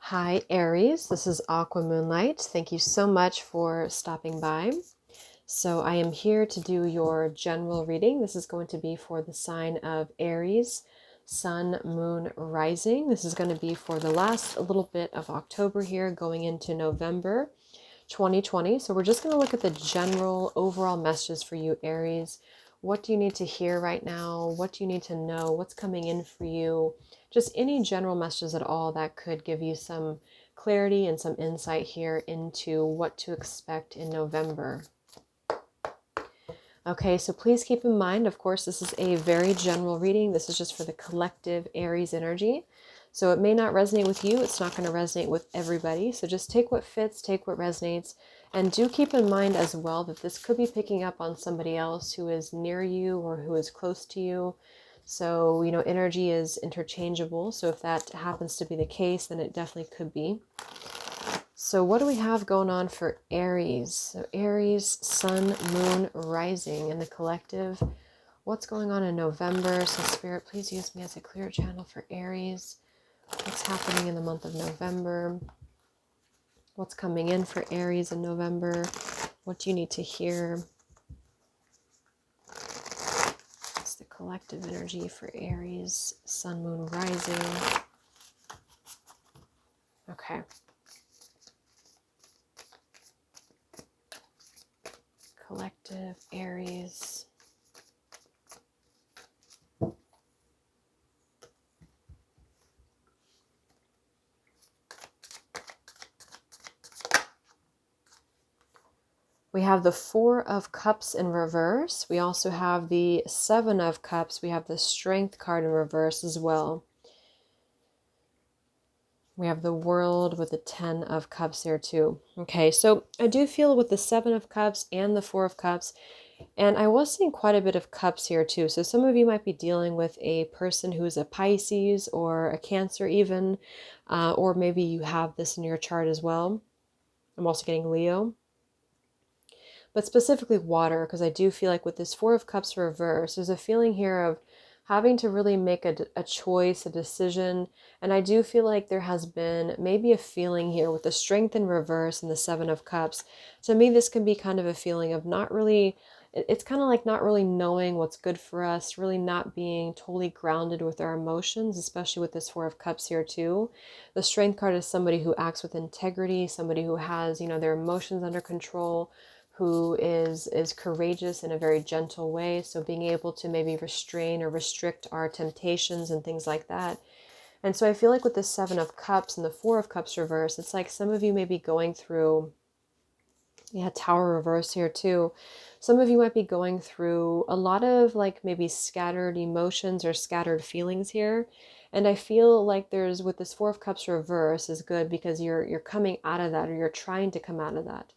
Hi Aries, this is Aqua Moonlight. Thank you so much for stopping by. So I am here to do your general reading. This is going to be for the sign of Aries, Sun, Moon, Rising. This is going to be for the last little bit of October here going into November 2020. So we're just going to look at the general overall messages for you, Aries. What do you need to hear right now? What do you need to know? What's coming in for you? Just any general messages at all that could give you some clarity and some insight here into what to expect in November. Okay, so please keep in mind, of course, this is a very general reading. This is just for the collective Aries energy. So it may not resonate with you. It's not going to resonate with everybody. So just take what fits, take what resonates. And do keep in mind as well that this could be picking up on somebody else who is near you or who is close to you. So, you know, energy is interchangeable. So if that happens to be the case, then it definitely could be. So what do we have going on for Aries? So Aries, Sun, Moon, Rising in the collective. What's going on in November? So Spirit, please use me as a clear channel for Aries. What's happening in the month of November? What's coming in for Aries in November? What do you need to hear? It's the collective energy for Aries, Sun, Moon, Rising. Okay. Collective Aries. We have the Four of Cups in reverse. We also have the Seven of Cups. We have the Strength card in reverse as well. We have the World with the 10 of Cups here too. Okay, so I do feel with the 7 of Cups and the 4 of Cups, and I was seeing quite a bit of Cups here too. So some of you might be dealing with a person who's a Pisces or a Cancer even, or maybe you have this in your chart as well. I'm also getting Leo. But specifically water, because I do feel like with this 4 of Cups reverse, there's a feeling here of having to really make a choice, a decision. And I do feel like there has been maybe a feeling here with the Strength in reverse and the 7 of Cups. To me, this can be kind of a feeling of not really, it's kind of like not really knowing what's good for us, really not being totally grounded with our emotions, especially with this 4 of Cups here too. The Strength card is somebody who acts with integrity, somebody who has, you know, their emotions under control, who is courageous in a very gentle way. So being able to maybe restrain or restrict our temptations and things like that. And so I feel like with the 7 of Cups and the 4 of Cups reverse, it's like some of you may be going through, Tower reverse here too. Some of you might be going through a lot of like maybe scattered emotions or scattered feelings here. And I feel like there's, with this 4 of Cups reverse is good because you're coming out of that, or you're trying to come out of that.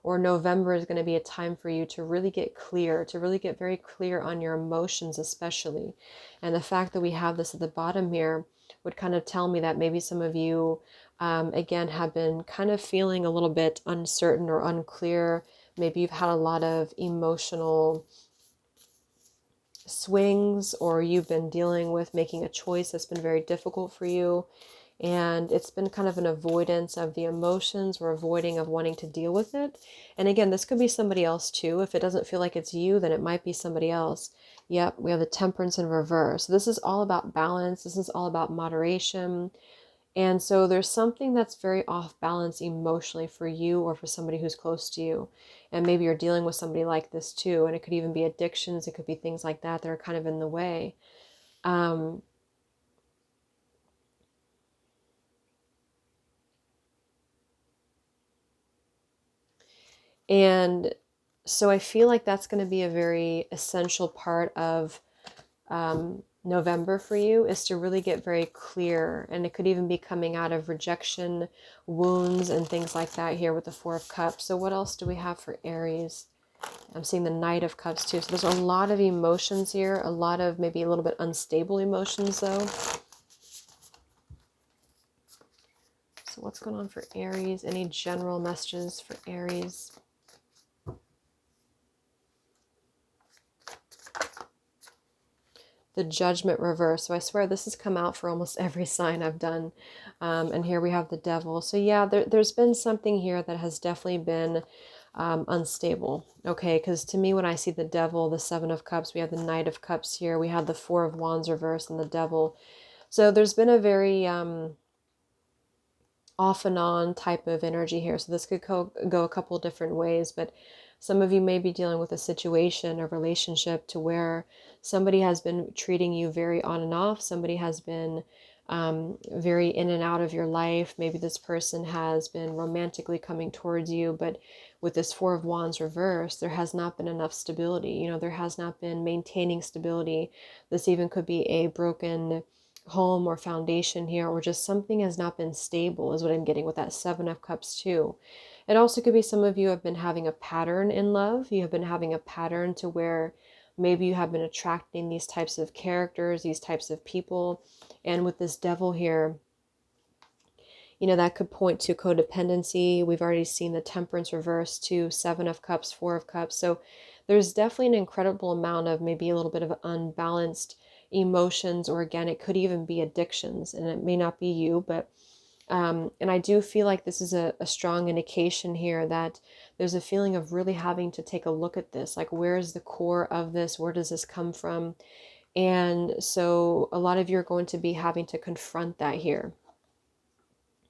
Or November is going to be a time for you to really get clear, to really get very clear on your emotions especially. And the fact that we have this at the bottom here would kind of tell me that maybe some of you, again, have been kind of feeling a little bit uncertain or unclear. Maybe you've had a lot of emotional swings, or you've been dealing with making a choice that's been very difficult for you. And it's been kind of an avoidance of the emotions, or avoiding of wanting to deal with it. And again, this could be somebody else too. If it doesn't feel like it's you, then it might be somebody else. Yep, we have the Temperance in reverse. So this is all about balance. This is all about moderation. And so there's something that's very off balance emotionally for you or for somebody who's close to you. And maybe you're dealing with somebody like this too. And it could even be addictions. It could be things like that that are kind of in the way. And so I feel like that's going to be a very essential part of November for you, is to really get very clear. And it could even be coming out of rejection, wounds, and things like that here with the 4 of Cups. So what else do we have for Aries? I'm seeing the Knight of Cups too. So there's a lot of emotions here, a lot of maybe a little bit unstable emotions though. So what's going on for Aries? Any general messages for Aries? the Judgment reverse. So I swear this has come out for almost every sign I've done. And here we have the Devil. So yeah, there's been something here that has definitely been unstable. Okay, because to me, when I see the Devil, the Seven of Cups, we have the Knight of Cups here, we have the Four of Wands reverse and the Devil. So there's been a very off and on type of energy here. So this could go a couple different ways, but some of you may be dealing with a situation, a relationship to where somebody has been treating you very on and off. Somebody has been very in and out of your life. Maybe this person has been romantically coming towards you, but with this Four of Wands reverse, there has not been enough stability. You know, there has not been maintaining stability. This even could be a broken home or foundation here, or just something has not been stable is what I'm getting with that Seven of Cups too. It also could be some of you have been having a pattern in love. You have been having a pattern to where maybe you have been attracting these types of characters, these types of people. And with this Devil here, you know, that could point to codependency. We've already seen the Temperance reverse to Seven of Cups, Four of Cups. So there's definitely an incredible amount of maybe a little bit of unbalanced emotions, or again, it could even be addictions, and it may not be you, but and I do feel like this is a strong indication here that there's a feeling of really having to take a look at this, like where is the core of this, where does this come from? And so a lot of you are going to be having to confront that here,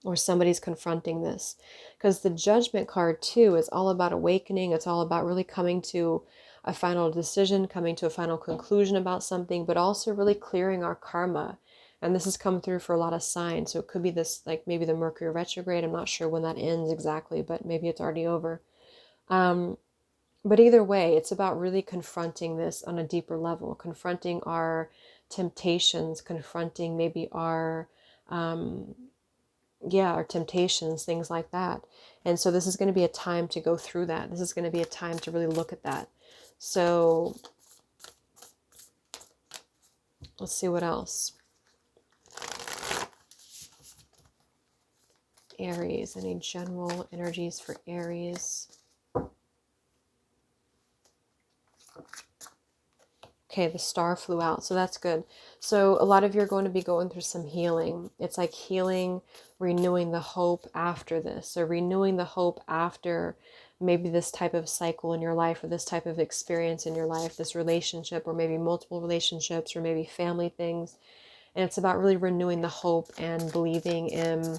or somebody's confronting this, because the Judgment card too is all about awakening. It's all about really coming to a final decision, coming to a final conclusion about something, but also really clearing our karma. And this has come through for a lot of signs. So it could be this, like maybe the Mercury retrograde. I'm not sure when that ends exactly, but maybe it's already over. But either way, it's about really confronting this on a deeper level, confronting our temptations, confronting maybe our our temptations, things like that. And so this is going to be a time to go through that. This is going to be a time to really look at that. So let's see what else. Aries, any general energies for Aries? Okay, the Star flew out, so that's good. So a lot of you are going to be going through some healing. It's like healing, renewing the hope after this. So renewing the hope after maybe this type of cycle in your life, or this type of experience in your life, this relationship, or maybe multiple relationships, or maybe family things. And it's about really renewing the hope and believing in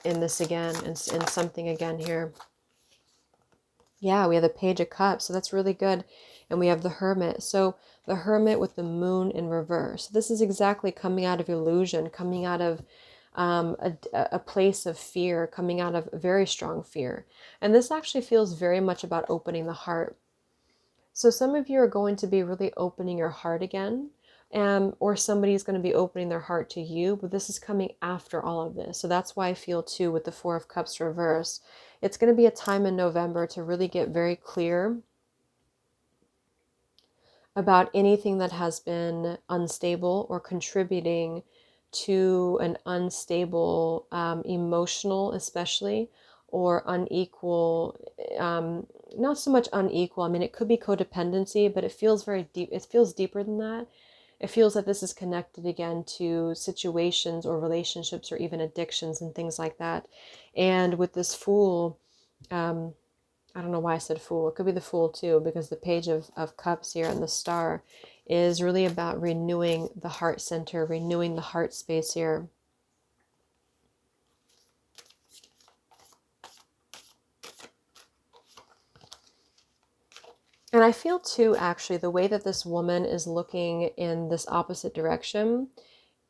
this again, and in something again here. Yeah, we have the Page of Cups, so that's really good. And we have the Hermit. So the Hermit with the Moon in reverse. This is exactly coming out of illusion, coming out of a place of fear, coming out of very strong fear. And this actually feels very much about opening the heart. So some of you are going to be really opening your heart again, or somebody's going to be opening their heart to you, but this is coming after all of this. So that's why I feel too with the Four of Cups reverse, it's going to be a time in November to really get very clear about anything that has been unstable or contributing to an unstable emotional, especially, or unequal, not so much unequal. I mean, it could be codependency, but it feels very deep. It feels deeper than that. It feels that this is connected again to situations or relationships or even addictions and things like that. And with this Fool, I don't know why I said Fool. It could be the Fool too, because the Page of Cups here and the Star is really about renewing the heart center, renewing the heart space here. And I feel too, actually, the way that this woman is looking in this opposite direction,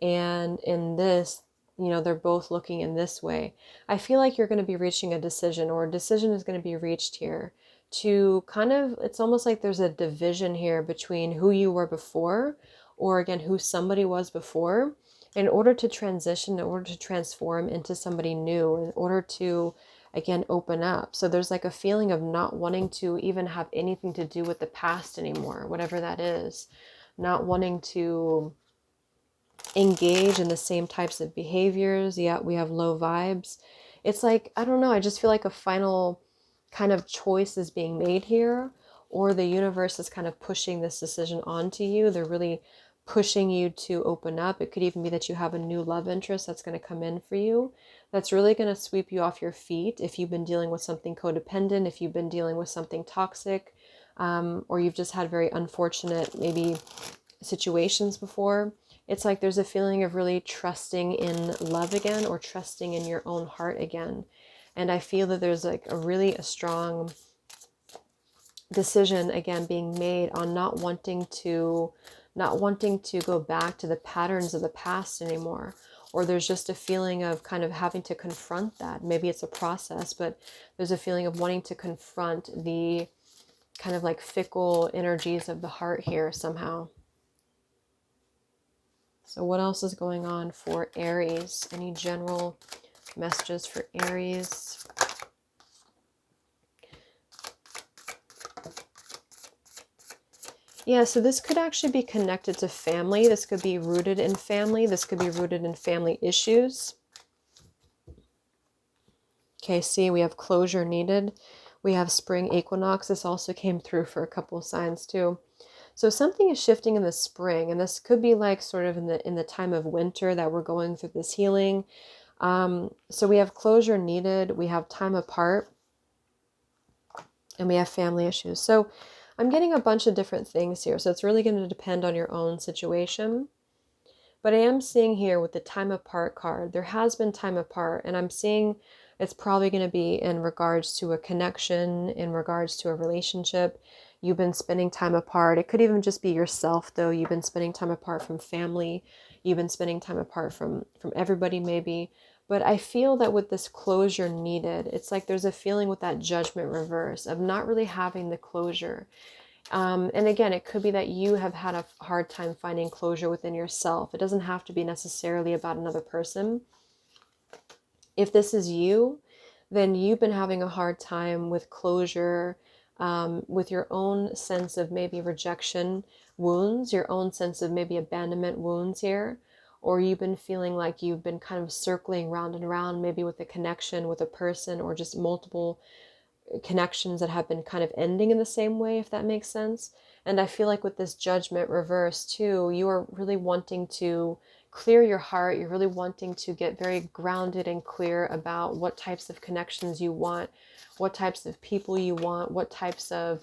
and in this, you know, they're both looking in this way. I feel like you're going to be reaching a decision, or a decision is going to be reached here to kind of, it's almost like there's a division here between who you were before, or again, who somebody was before, in order to transition, in order to transform into somebody new, in order to, again, open up. So there's like a feeling of not wanting to even have anything to do with the past anymore, whatever that is, not wanting to engage in the same types of behaviors. Yeah, we have low vibes. It's like, I don't know, I just feel like a final kind of choice is being made here, or the universe is kind of pushing this decision onto you. They're really pushing you to open up. It could even be that you have a new love interest that's going to come in for you. That's really going to sweep you off your feet if you've been dealing with something codependent, if you've been dealing with something toxic, or you've just had very unfortunate maybe situations before. It's like there's a feeling of really trusting in love again, or trusting in your own heart again. And I feel that there's like a strong decision again being made on not wanting to go back to the patterns of the past anymore. Or there's just a feeling of kind of having to confront that. Maybe it's a process, but there's a feeling of wanting to confront the kind of like fickle energies of the heart here somehow. So what else is going on for Aries? Any general messages for Aries? Yeah, so this could actually be connected to family. This could be rooted in family. This could be rooted in family issues. Okay, see, we have closure needed. We have spring equinox. This also came through for a couple of signs too. So something is shifting in the spring, and this could be like sort of in the time of winter that we're going through this healing. So we have closure needed. We have time apart, and we have family issues. So I'm getting a bunch of different things here. So it's really going to depend on your own situation. But I am seeing here with the time apart card, there has been time apart, and I'm seeing it's probably going to be in regards to a connection, in regards to a relationship. You've been spending time apart. It could even just be yourself, though. You've been spending time apart from family. You've been spending time apart from everybody, maybe. But I feel that with this closure needed, it's like there's a feeling with that judgment reverse of not really having the closure. And again, it could be that you have had a hard time finding closure within yourself. It doesn't have to be necessarily about another person. If this is you, then you've been having a hard time with closure, with your own sense of maybe rejection wounds, your own sense of maybe abandonment wounds here. Or you've been feeling like you've been kind of circling round and around, maybe with a connection with a person, or just multiple connections that have been kind of ending in the same way, if that makes sense. And I feel like with this judgment reverse too, you are really wanting to clear your heart. You're really wanting to get very grounded and clear about what types of connections you want, what types of people you want, what types of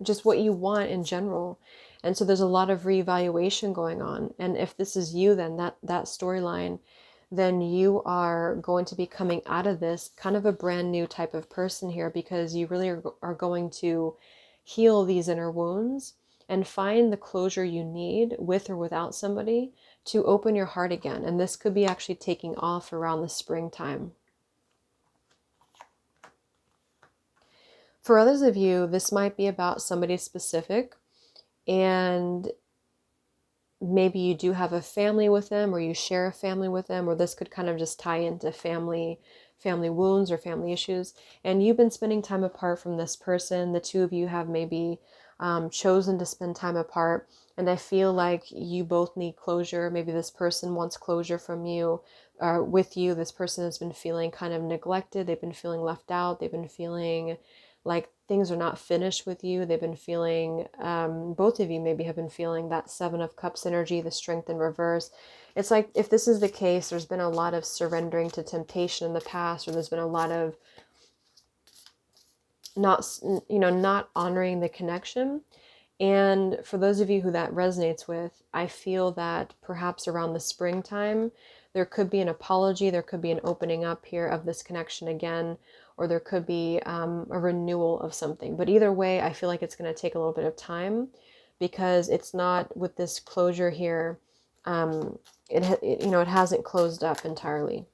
just what you want in general. And so there's a lot of reevaluation going on. And if this is you, then that storyline, then you are going to be coming out of this kind of a brand new type of person here, because you really are going to heal these inner wounds and find the closure you need with or without somebody to open your heart again. And this could be actually taking off around the springtime. For others of you, this might be about somebody specific, and maybe you do have a family with them, or you share a family with them, or this could kind of just tie into family wounds or family issues. And you've been spending time apart from this person. The two of you have maybe chosen to spend time apart. And I feel like you both need closure. Maybe this person wants closure from you, with you. This person has been feeling kind of neglected. They've been feeling left out. They've been feeling like things are not finished with you. They've been feeling, both of you maybe have been feeling that Seven of Cups energy, the strength in reverse. It's like, if this is the case, there's been a lot of surrendering to temptation in the past, or there's been a lot of not honoring the connection. And for those of you who that resonates with, I feel that perhaps around the springtime, there could be an apology, there could be an opening up here of this connection again, or there could be a renewal of something. But either way, I feel like it's going to take a little bit of time, because it's not, with this closure here, it hasn't closed up entirely.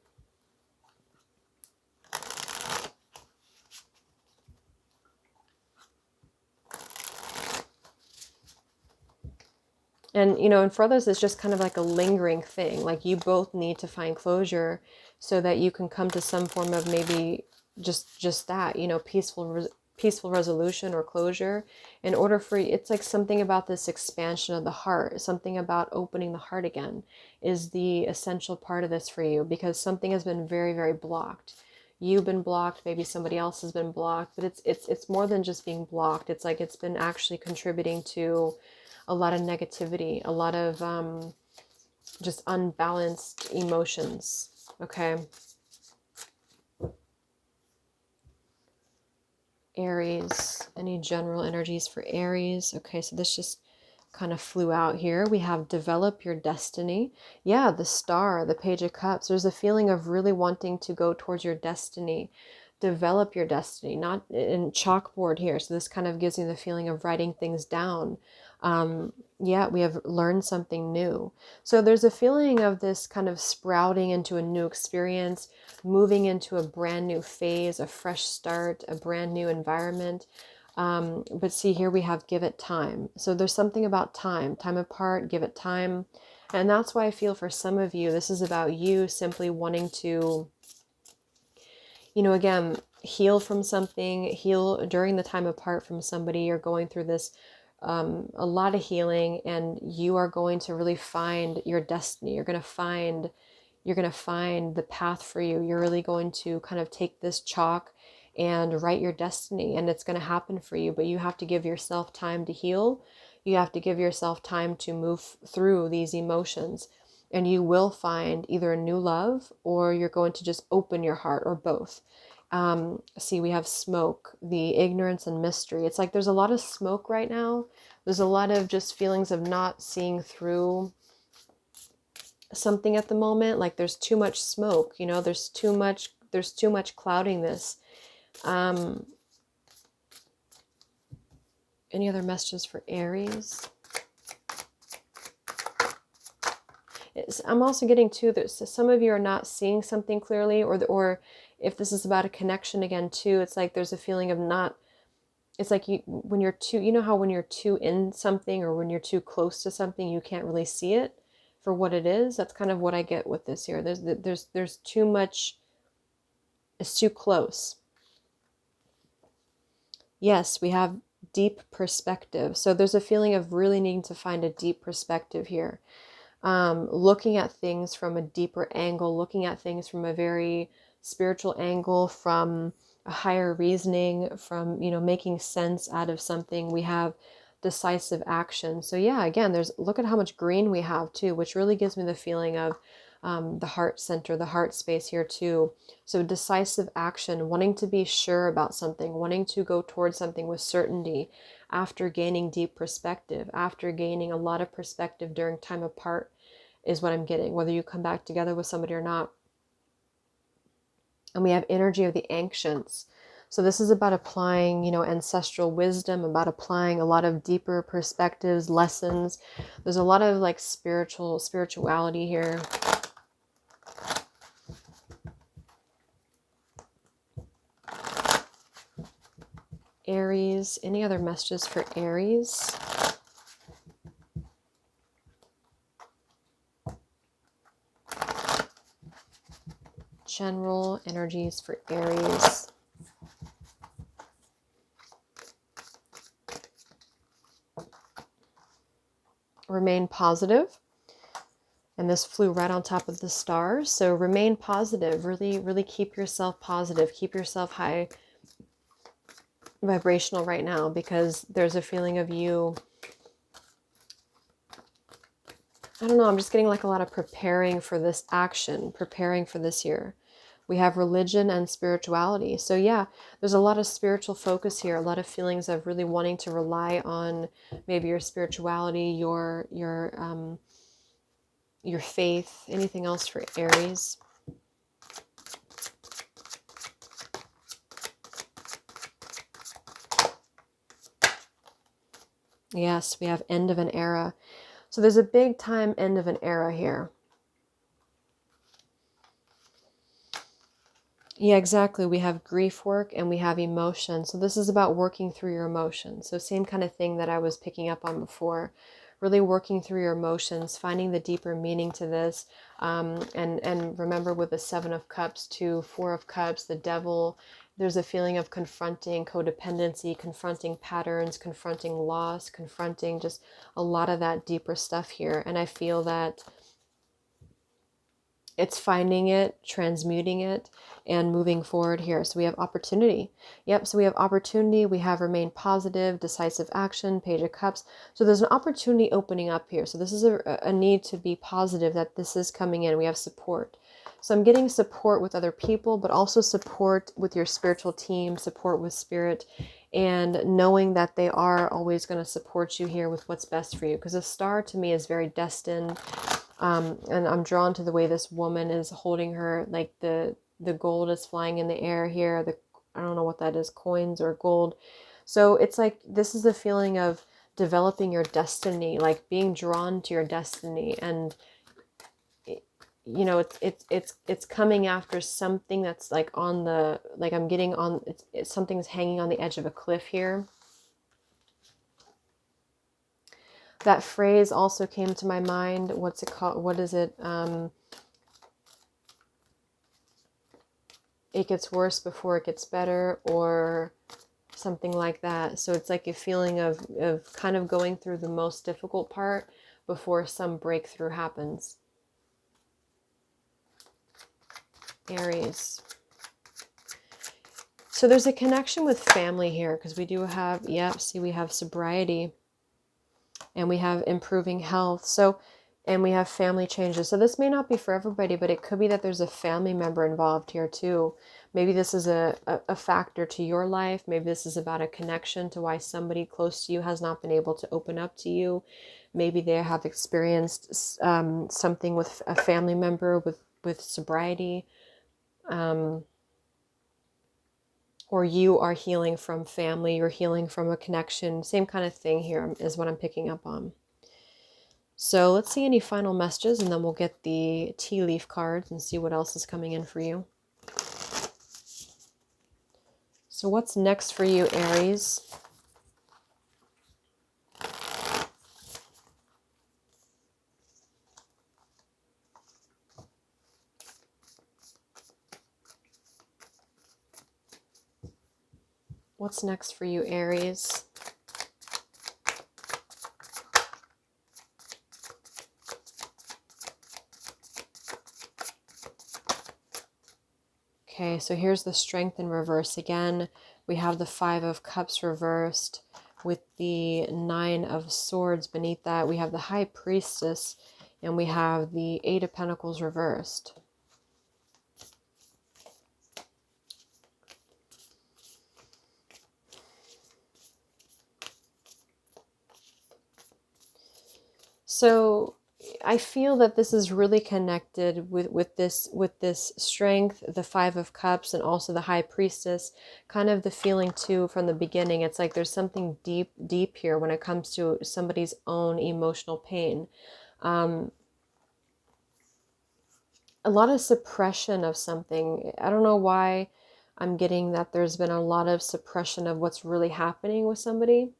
And for others, it's just kind of like a lingering thing. Like you both need to find closure so that you can come to some form of maybe just that, peaceful resolution or closure, in order for, it's like something about this expansion of the heart, something about opening the heart again is the essential part of this for you, because something has been very, very blocked. You've been blocked, maybe somebody else has been blocked, but it's more than just being blocked. It's like it's been actually contributing to a lot of negativity, a lot of just unbalanced emotions. Okay. Aries, any general energies for Aries? Okay, so this just kind of flew out here. We have develop your destiny. Yeah, the star, the page of cups. There's a feeling of really wanting to go towards your destiny, develop your destiny, not in chalkboard here. So this kind of gives you the feeling of writing things down. Yeah, we have learned something new. So there's a feeling of this kind of sprouting into a new experience, moving into a brand new phase, a fresh start, a brand new environment. But see, here we have give it time. So there's something about time apart, give it time. And that's why I feel for some of you, this is about you simply wanting to, you know, again, heal from something, heal during the time apart from somebody. You're going through this, a lot of healing, and you are going to really find your destiny. You're going to find the path for you. You're really going to kind of take this chalk and write your destiny, and it's going to happen for you. But you have to give yourself time to heal. You have to give yourself time to move through these emotions, and you will find either a new love, or you're going to just open your heart, or both. See, we have smoke, the ignorance and mystery. It's like there's a lot of smoke right now. There's a lot of just feelings of not seeing through something at the moment. Like there's too much smoke, you know, there's too much clouding this. Any other messages for Aries? I'm also getting too that some of you are not seeing something clearly, or if this is about a connection again too, it's like there's a feeling of not, it's like when you're too, you know how when you're too in something, or when you're too close to something, you can't really see it for what it is. That's kind of what I get with this here. There's too much, it's too close. Yes, we have deep perspective. So there's a feeling of really needing to find a deep perspective here. Looking at things from a deeper angle, looking at things from a very spiritual angle, from a higher reasoning, from, you know, making sense out of something. We have decisive action. So yeah, again, look at how much green we have too, which really gives me the feeling of the heart center, the heart space here too. So decisive action, wanting to be sure about something, wanting to go towards something with certainty after gaining deep perspective, after gaining a lot of perspective during time apart, is what I'm getting, whether you come back together with somebody or not. And we have energy of the ancients. So this is about applying, you know, ancestral wisdom, about applying a lot of deeper perspectives, lessons. There's a lot of like spirituality here. Aries, any other messages for Aries? General energies for Aries. Remain positive. And this flew right on top of the stars. So remain positive. Really, really keep yourself positive. Keep yourself high vibrational right now, because there's a feeling of you, I don't know, I'm just getting like a lot of preparing for this action, preparing for this year. We have religion and spirituality. So yeah, there's a lot of spiritual focus here, a lot of feelings of really wanting to rely on maybe your spirituality, your faith. Anything else for Aries? Yes, we have end of an era. So there's a big time end of an era here. Yeah, exactly. We have grief work and we have emotion. So this is about working through your emotions. So same kind of thing that I was picking up on before. Really working through your emotions, finding the deeper meaning to this. And remember, with the Seven of Cups to Four of Cups, the Devil, there's a feeling of confronting codependency, confronting patterns, confronting loss, confronting just a lot of that deeper stuff here. And I feel that It's finding it, transmuting it, and moving forward here. So we have opportunity. Yep, so we have opportunity. We have remain positive, decisive action, Page of Cups. So there's an opportunity opening up here. So this is a need to be positive that this is coming in. We have support. So I'm getting support with other people, but also support with your spiritual team, support with spirit, and knowing that they are always going to support you here with what's best for you. Because a star to me is very destined. And I'm drawn to the way this woman is holding her, like the gold is flying in the air here. I don't know what that is, coins or gold. So it's like, this is a feeling of developing your destiny, like being drawn to your destiny. And you know, it's coming after something that's like on the, like I'm getting on, something's hanging on the edge of a cliff here. That phrase also came to my mind. What's it called? What is it? It gets worse before it gets better, or something like that. So it's like a feeling of kind of going through the most difficult part before some breakthrough happens. Aries. So there's a connection with family here, because we do have, yep, see, we have sobriety and we have improving health. So, and we have family changes. So this may not be for everybody, but it could be that there's a family member involved here too. Maybe this is a factor to your life. Maybe this is about a connection to why somebody close to you has not been able to open up to you. Maybe they have experienced something with a family member with sobriety. Or you are healing from family, you're healing from a connection. Same kind of thing here is what I'm picking up on. So let's see any final messages, and then we'll get the tea leaf cards and see what else is coming in for you. So what's next for you, Aries? What's next for you, Aries? Okay, so here's the Strength in reverse again. We have the Five of Cups reversed with the Nine of Swords beneath that. We have the High Priestess, and we have the Eight of Pentacles reversed. So I feel that this is really connected with this strength, the Five of Cups, and also the High Priestess. Kind of the feeling too from the beginning. It's like there's something deep here when it comes to somebody's own emotional pain. A lot of suppression of something. I don't know why I'm getting that there's been a lot of suppression of what's really happening with somebody.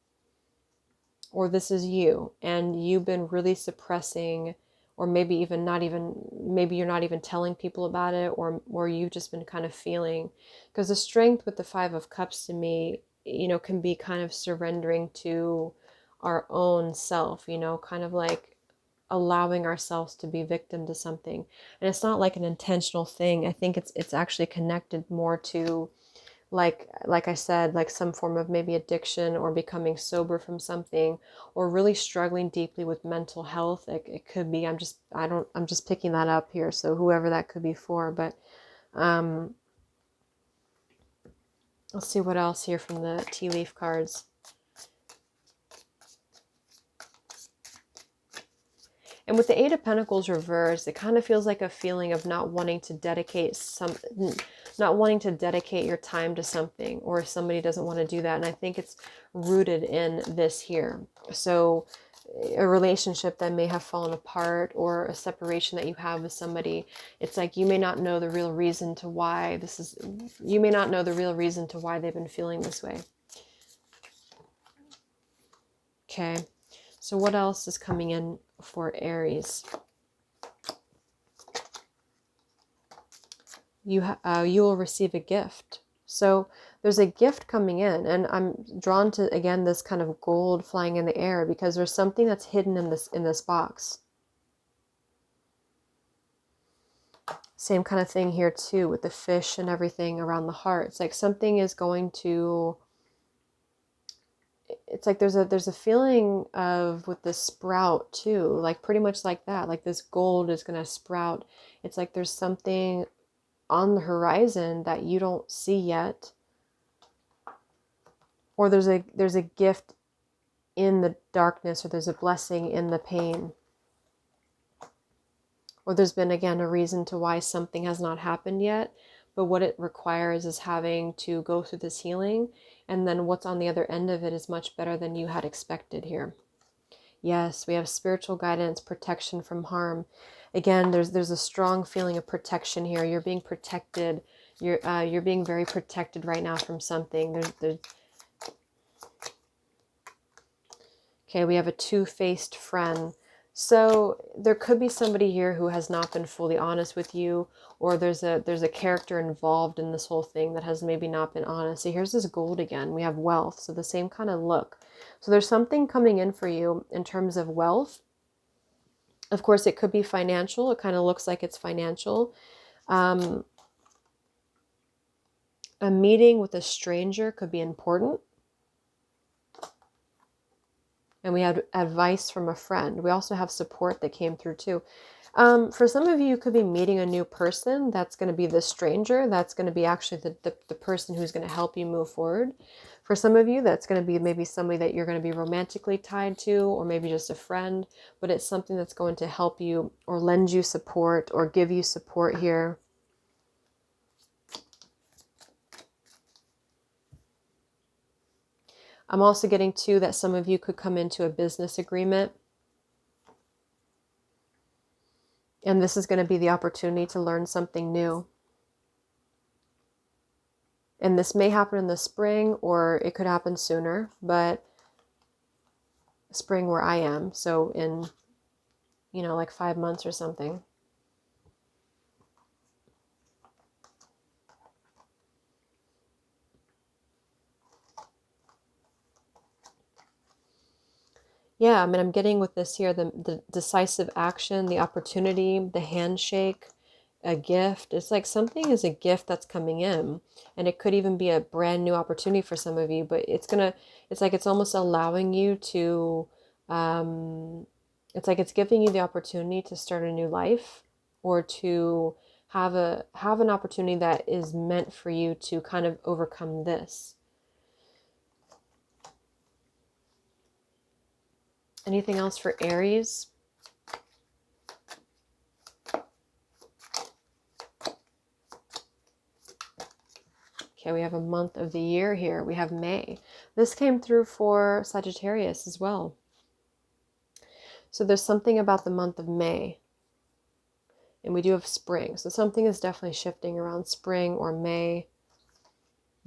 Or this is you, and you've been really suppressing, or maybe even not even, maybe you're not even telling people about it, or you've just been kind of feeling, because the Strength with the Five of Cups to me, you know, can be kind of surrendering to our own self, you know, kind of like allowing ourselves to be victim to something. And it's not like an intentional thing. I think it's actually connected more to, like I said, like some form of maybe addiction, or becoming sober from something, or really struggling deeply with mental health. It could be, I'm just picking that up here. So whoever that could be for, but let's see what else here from the tea leaf cards. And with the Eight of Pentacles reversed, it kind of feels like a feeling of not wanting to dedicate your time to something, or if somebody doesn't want to do that. And I think it's rooted in this here. So a relationship that may have fallen apart, or a separation that you have with somebody, it's like you may not know the real reason to why you may not know the real reason to why they've been feeling this way. Okay, so what else is coming in for Aries? You will receive a gift. So there's a gift coming in, and I'm drawn to, again, this kind of gold flying in the air, because there's something that's hidden in this box. Same kind of thing here too with the fish and everything around the heart. It's like something is going to, it's like there's a feeling of with the sprout too, like pretty much like that, like this gold is going to sprout. It's like there's something on the horizon that you don't see yet, or there's a gift in the darkness, or there's a blessing in the pain, or there's been again a reason to why something has not happened yet, but what it requires is having to go through this healing, and then what's on the other end of it is much better than you had expected here. Yes, we have spiritual guidance, protection from harm. Again, there's a strong feeling of protection here. You're being protected. You're being very protected right now from something. Okay, we have a two-faced friend. So there could be somebody here who has not been fully honest with you, or there's a character involved in this whole thing that has maybe not been honest. See, here's this gold again. We have wealth, so the same kind of look. So there's something coming in for you in terms of wealth. Of course, it could be financial. It kind of looks like it's financial. A meeting with a stranger could be important. And we had advice from a friend. We also have support that came through too. For some of you, you could be meeting a new person. That's going to be the stranger. That's going to be actually the person who's going to help you move forward. For some of you, that's going to be maybe somebody that you're going to be romantically tied to, or maybe just a friend. But it's something that's going to help you or lend you support or give you support here. I'm also getting too that some of you could come into a business agreement. And this is going to be the opportunity to learn something new. And this may happen in the spring, or it could happen sooner, but spring where I am. So in, like 5 months or something. Yeah, I mean, I'm getting with this here, the decisive action, the opportunity, the handshake, a gift. It's like something is a gift that's coming in, and it could even be a brand new opportunity for some of you, but it's like it's almost allowing you to, it's like it's giving you the opportunity to start a new life, or to have an opportunity that is meant for you to kind of overcome this. Anything else for Aries? Okay, we have a month of the year here. We have May. This came through for Sagittarius as well. So there's something about the month of May. And we do have spring. So something is definitely shifting around spring or May.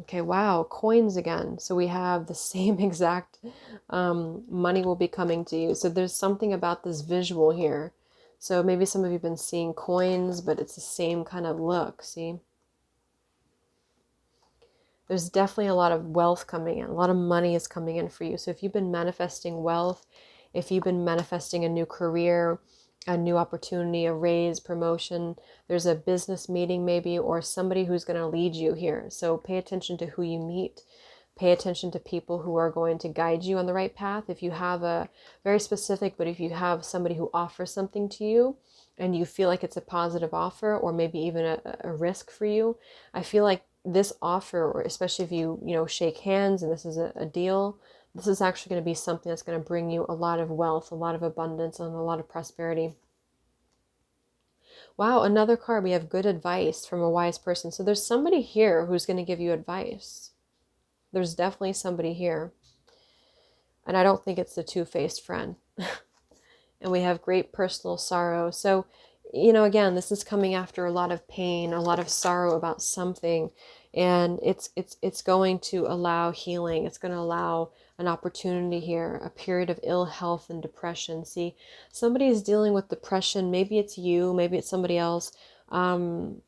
Okay, wow, coins again. So we have the same exact money will be coming to you. So there's something about this visual here. So maybe some of you have been seeing coins, but it's the same kind of look, see? There's definitely a lot of wealth coming in. A lot of money is coming in for you. So if you've been manifesting wealth, if you've been manifesting a new career, a new opportunity, a raise, promotion, there's a business meeting maybe, or somebody who's going to lead you here. So pay attention to who you meet. Pay attention to people who are going to guide you on the right path. If you have a very specific, but if you have somebody who offers something to you and you feel like it's a positive offer, or maybe even a risk for you, I feel like this offer, or especially if you shake hands and this is a deal, this is actually going to be something that's going to bring you a lot of wealth, a lot of abundance, and a lot of prosperity. Wow, another card. We have good advice from a wise person. So there's somebody here who's going to give you advice. There's definitely somebody here. And I don't think it's the two-faced friend. And we have great personal sorrow. So, again, this is coming after a lot of pain, a lot of sorrow about something. And it's going to allow healing. It's going to allow an opportunity here, a period of ill health and depression. See, somebody is dealing with depression. Maybe it's you, maybe it's somebody else. But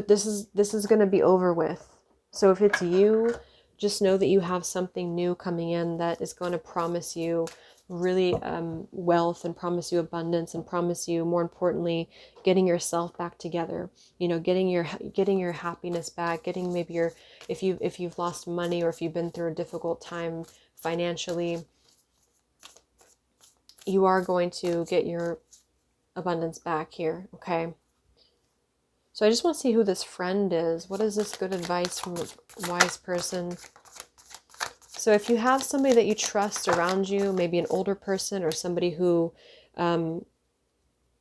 this is going to be over with. So if it's you, just know that you have something new coming in that is going to promise you really wealth and promise you abundance and promise you, more importantly, getting yourself back together, you know, getting your happiness back, getting maybe your, if you've lost money or if you've been through a difficult time financially, you are going to get your abundance back here. Okay. So I just want to see who this friend is. What is this good advice from a wise person? So if you have somebody that you trust around you, maybe an older person or somebody who, I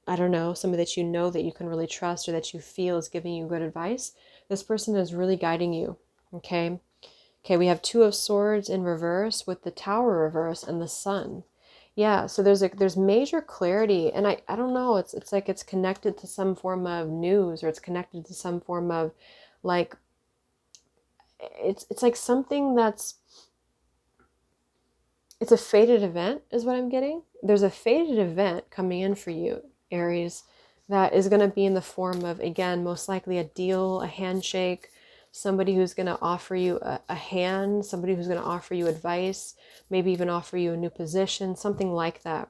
don't know, somebody that you know that you can really trust or that you feel is giving you good advice, this person is really guiding you. Okay. Okay, we have Two of Swords in reverse with the Tower reverse and the Sun. Yeah, so there's major clarity, and I don't know, it's like it's connected to some form of news, or it's connected to some form of, like, it's like something that's, it's a fated event is what I'm getting. There's a fated event coming in for you, Aries, that is going to be in the form of, again, most likely a deal, a handshake, somebody who's going to offer you a hand, somebody who's going to offer you advice, maybe even offer you a new position, something like that.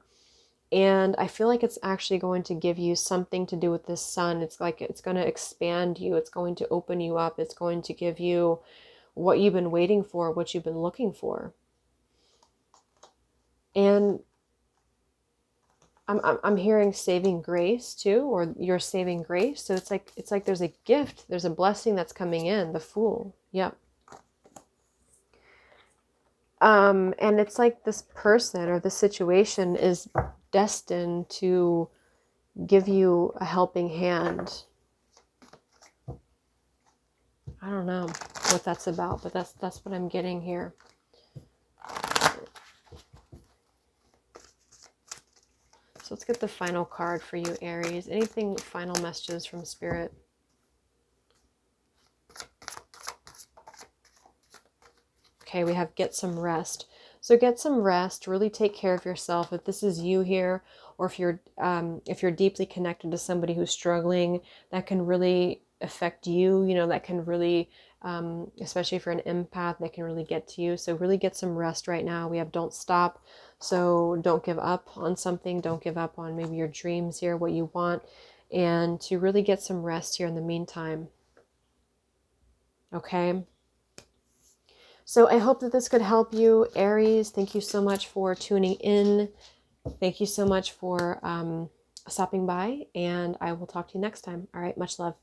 And I feel like it's actually going to give you something to do with this Sun. It's like it's going to expand you. It's going to open you up. It's going to give you what you've been waiting for, what you've been looking for. And I'm hearing saving grace too, or you're saving grace. So it's like there's a gift, there's a blessing that's coming in, the Fool. Yep. And it's like this person or this situation is destined to give you a helping hand. I don't know what that's about, but that's what I'm getting here. So let's get the final card for you, Aries. Anything, final messages from Spirit? Okay, we have get some rest. So get some rest, really take care of yourself. If this is you here, or if you're deeply connected to somebody who's struggling, that can really affect you, you know, that can really, especially if you're an empath, that can really get to you. So really get some rest right now. We have don't stop. So don't give up on something. Don't give up on maybe your dreams here, what you want, and to really get some rest here in the meantime. Okay. So I hope that this could help you, Aries. Thank you so much for tuning in. Thank you so much for stopping by, and I will talk to you next time. All right, much love.